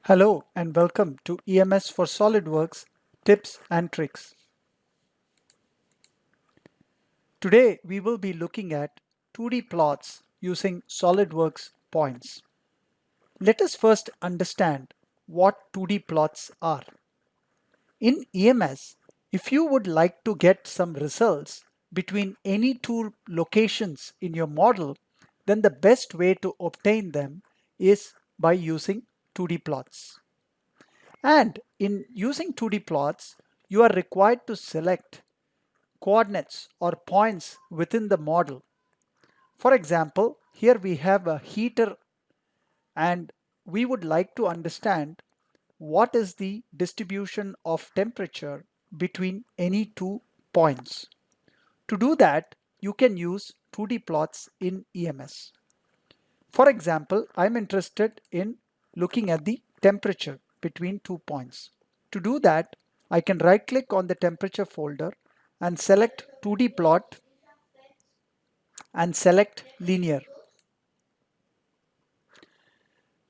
Hello and welcome to EMS for SOLIDWORKS Tips and Tricks. Today we will be looking at 2D plots using SOLIDWORKS points. Let us first understand what 2D plots are. In EMS, if you would like to get some results between any two locations in your model, then the best way to obtain them is by using 2D plots. And in using 2D plots, you are required to select coordinates or points within the model. For example, here we have a heater and we would like to understand what is the distribution of temperature between any two points. To do that, you can use 2D plots in EMS. For example, I'm interested in looking at the temperature between 2 points. To do that, I can right click on the temperature folder and select 2D plot and select linear.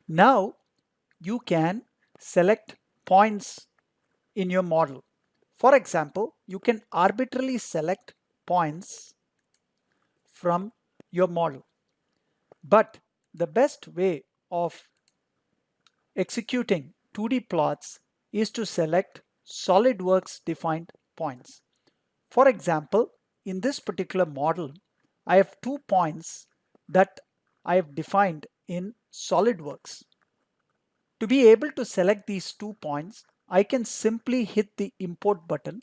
Now you can select points in your model. For example, you can arbitrarily select points from your model. But the best way of executing 2D plots is to select SOLIDWORKS defined points. For example, in this particular model, I have 2 points that I have defined in SOLIDWORKS. To be able to select these 2 points, I can simply hit the import button.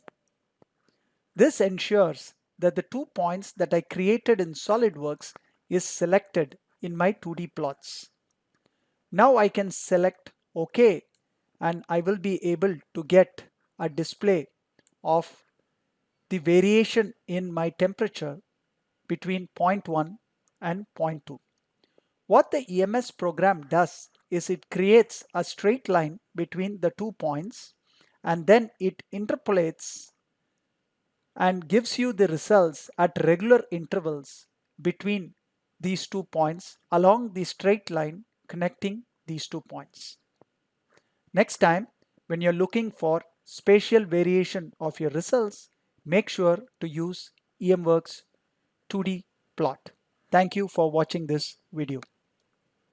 This ensures that the 2 points that I created in SOLIDWORKS is selected in my 2D plots. Now I can select OK and I will be able to get a display of the variation in my temperature between point 1 and point 2. What the EMS program does is it creates a straight line between the 2 points and then it interpolates and gives you the results at regular intervals between these 2 points along the straight line connecting these 2 points. Next time, when you're looking for spatial variation of your results, make sure to use EMWorks 2D plot. Thank you for watching this video.